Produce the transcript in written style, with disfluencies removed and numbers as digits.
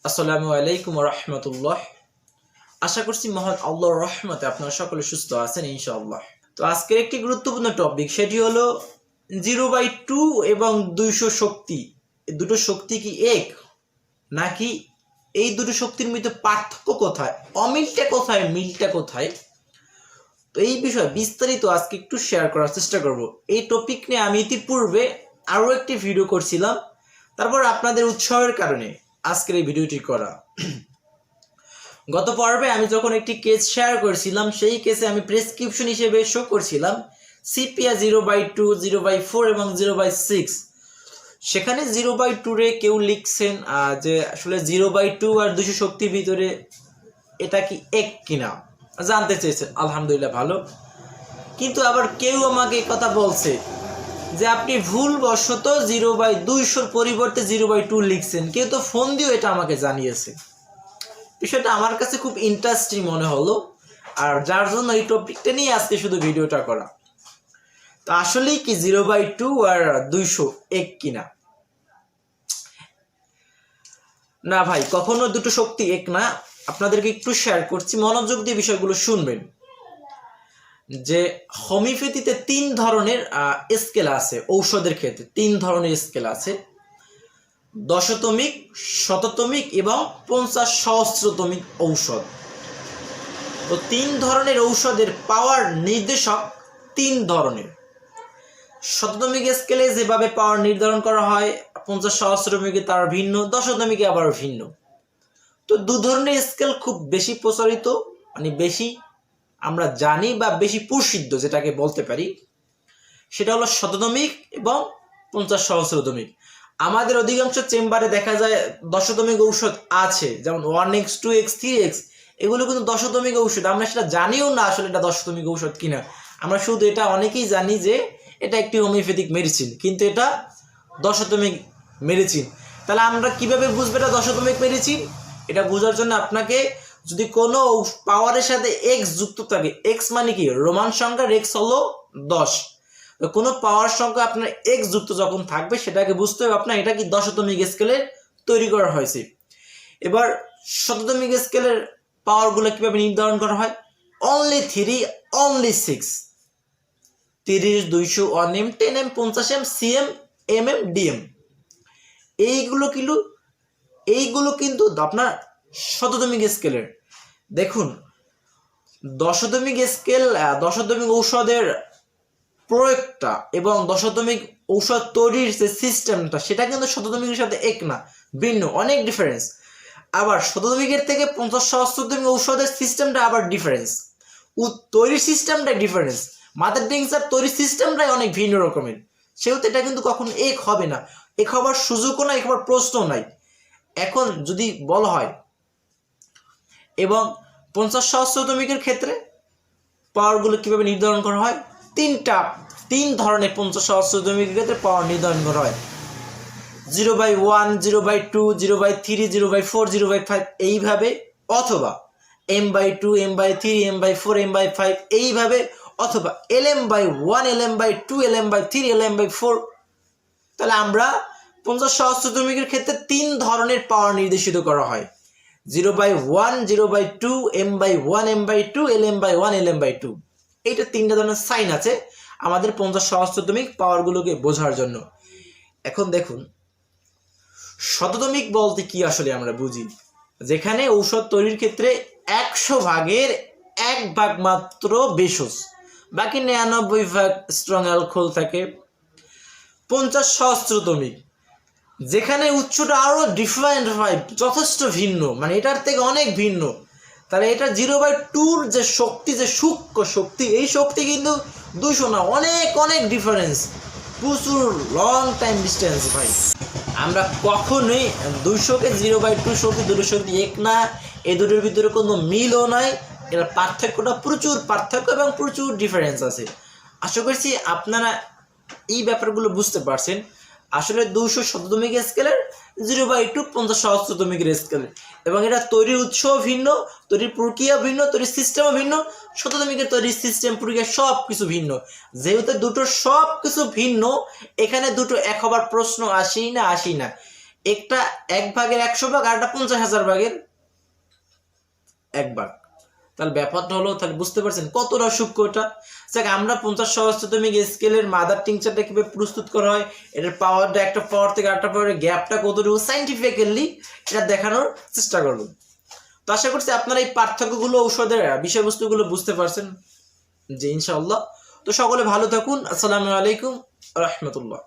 আসসালামু আলাইকুম ওয়া রাহমাতুল্লাহ। আশা করছি মহান আল্লাহর রহমতে আপনারা সকলে সুস্থ আছেন ইনশাআল্লাহ। তো আজকের একটি গুরুত্বপূর্ণ টপিক, সেটি হলো 0/2 এবং 200 শক্তি। এই দুটো শক্তি কি এক, নাকি এই দুটো শক্তির মধ্যে পার্থক্য কোথায়, অমিলটা কোথায়, মিলটা কোথায়? তো এই বিষয়ে বিস্তারিত আজকে একটু শেয়ার করার চেষ্টা করব। এই টপিক নিয়ে আমি ইতিপূর্বে আরও একটি ভিডিও করছিলাম, তারপর আপনাদের উৎসাহের কারণে আজকের এই ভিডিওটি করা। গত পর্বে আমি যখন একটি কেস শেয়ার করছিলাম, সেই কেসে আমি প্রেসক্রিপশন হিসেবে শো করছিলাম সিপিয়া 0/2, 0/4 এবং 0/6। সেখানে 0/2 রে কেউ লিখছেন যে আসলে 0/2 আর 200 শক্তির ভিতরে এটা কি এক কিনা জানতে চেয়েছে। আলহামদুলিল্লাহ ভালো। কিন্তু আবার কেউ আমাকে কথা বলছে যে আপনি ভুলবশত 0/200 পরিবর্তে 0/2 লিখছেন। কেউ তো ফোন দিয়েও এটা আমাকে জানিয়েছে। বিষয়টা আমার কাছে খুব ইন্টারেস্টিং মনে হলো, আর যার জন্য এই টপিকটা নিয়ে আজকে শুধু ভিডিওটা করা। তো আসলেই কি 0/2 আর 200 এক কিনা? না ভাই, কখনো দুটো শক্তি এক না। আপনাদেরকে একটু শেয়ার করছি, মনোযোগ দিয়ে বিষয়গুলো শুনবেন। যে হোমিওপ্যাথিতে 3 ধরনের স্কেল আছে। ঔষধের ক্ষেত্রে 3 ধরনের স্কেল আছে: দশতমিক, শততমিক এবং 50 সহস্রতমিক ঔষধ। তো 3 ধরনের ঔষধের পাওয়ার নির্দেশক 3 ধরনের। শততমিক স্কেলে যেভাবে পাওয়ার নির্ধারণ করা হয়, 50 সহস্রতমিকে তার ভিন্ন, দশতমিকে আবার ভিন্ন। তো 2 ধরনের স্কেল খুব বেশি প্রচলিত, মানে বেশি আমরা জানি বা বেশি প্রসিদ্ধ যেটাকে বলতে পারি, সেটা হলো শততমিক এবং 50 সহস্রতমিক। আমাদের অধিকাংশ চেম্বারে দেখা যায় দশতমিক ঔষধ আছে, যেমন 1x, 2x, 3x, এগুলো কিন্তু দশতমিক ঔষধ। আমরা সেটা জানিও না আসলে এটা দশতমিক ঔষধ কিনা। আমরা শুধু এটা অনেকেই জানি যে এটা একটি হোমিওপ্যাথিক মেডিসিন, কিন্তু এটা দশতমিক মেডিসিন। তাহলে আমরা কিভাবে বুঝবো এটা দশতমিক মেডিসিন? এটা বোঝার জন্য আপনাকে যদি কোনো পাওয়ারের সাথে এক্স যুক্ত থাকে, এক্স মানে কি রোমান সংখ্যার এক্স হলো 10, কোনো পাওয়ার সংখ্যা আপনার এক্স যুক্ত যখন থাকবে সেটাকে বুঝতে হবে আপনার এটা কি দশতমিক স্কেলে তৈরি করা হয়েছে। এবার শততমিক স্কেলের পাওয়ারগুলো কিভাবে নির্ধারণ করা হয়? Only 3, only 6, 30, 200, 1m, 10m, 50m, cm, mm, dm। এইগুলো কিন্তু আপনার শততমিক স্কেলের। দেখুন, দশতমিক স্কেল, দশতমিক ঔষধের প্রয়োগটা এবং দশতমিক ঔষধ তৈরির যে সিস্টেমটা, সেটা কিন্তু শততমিকের সাথে এক না, ভিন্ন, অনেক ডিফারেন্স। আবার শততমিকের থেকে 50 সহস্রতমিক ঔষধের সিস্টেমটা আবার ডিফারেন্স, তৈরির সিস্টেমটাই ডিফারেন্স, মাদার ড্রিঙ্কসের তৈরির সিস্টেমটাই অনেক ভিন্ন রকমের। সেহেতু এটা কিন্তু কখনো এক হবে না, এক হবার সুযোগও নাই, এক হবার প্রশ্নও নাই। এখন যদি বলা হয়, এবং 50 সহস্রতমিকের ক্ষেত্রে পাওয়ারগুলো কিভাবে নির্ধারণ করা হয়? 3 ধরনের 50 সহস্রতমিকের ক্ষেত্রে পাওয়ার নির্ধারণ করা হয়: 0/1, 0/2, 0/3, 0/4, 0/5 এইভাবে, অথবা m/2, m/3, m/4, m/5 এইভাবে, অথবা lm/1, lm/2, lm/3, lm/4। তাহলে আমরা 50 সহস্রতমিকের ক্ষেত্রে 3 ধরনের পাওয়ার নির্দেশিত করা হয়: 0/1, 0/2, m/1, m/2, lm/1, lm/2। এইটা 3টা ধরনের সাইন আছে আমাদের 50 সহস্রতমিক পাওয়ারগুলোকে বোঝার জন্য। এখন দেখুন, শততমিক বলতে কি আসলে আমরা বুঝি? যেখানে ঔষধ তৈরির ক্ষেত্রে 100 ভাগের 1 ভাগ মাত্র ভেষজ, বাকি 99 ভাগ স্ট্রং অ্যালকোহল থাকে। 50 সহস্রতমিক, যেখানে উচ্চটা আরো ডিফারেন্ট হয়, যথেষ্ট ভিন্ন, মানে এটার থেকে অনেক ভিন্ন। তাহলে এটা 0/2 যে শক্তি, যে সূক্ষ্ম শক্তি, এই শক্তি কিন্তু 200 না, অনেক অনেক ডিফারেন্স, প্রচুর লং টাইম ডিস্টেন্স। ভাই, আমরা কখনোই 200কে 0/2 শক্তি, দুটো শক্তি এক না, এই দুটোর ভিতরে কোনো মিলও নাই। এর পার্থক্যটা প্রচুর পার্থক্য এবং প্রচুর ডিফারেন্স আছে। আশা করছি আপনারা এই ব্যাপারগুলো বুঝতে পারছেন। আসলে 200 শততমিক স্কেলের, 0/2 50 সহস্রতমিকের স্কেলের, এবং এটা তৈরির উৎসও ভিন্ন, তৈরির প্রক্রিয়া ভিন্ন, তৈরির সিস্টেমও ভিন্ন। শততমিকের তৈরির সিস্টেম, প্রক্রিয়া সব কিছু ভিন্ন। যেহেতু দুটো সব কিছু ভিন্ন, এখানে দুটো এক হবার প্রশ্ন আসেই না। একটা 1 ভাগের 100 ভাগ আর একটা 50,000 ভাগের 1 ভাগ। তাহলে ব্যাপারটা হলো, তাহলে বুঝতে পারছেন কতটা সূক্ষ্ম এটা। আমরা 50 সহস্রতমিক স্কেলের মাদার টিংচারটা কিভাবে প্রস্তুত করা হয়, এটার পাওয়ারটা একটা পাওয়ার থেকে আরেকটা পাওয়ারের গ্যাপটা কতটুকু সাইন্টিফিক্যালি এটা দেখানোর চেষ্টা করব। তো আশা করছি আপনারা এই পার্থক্যগুলো, ঔষধের বিষয়বস্তুগুলো বুঝতে পারছেন যে ইনশাআল্লাহ। তো সকলে ভালো থাকুন। আসসালামু আলাইকুম রাহমাতুল্লাহ।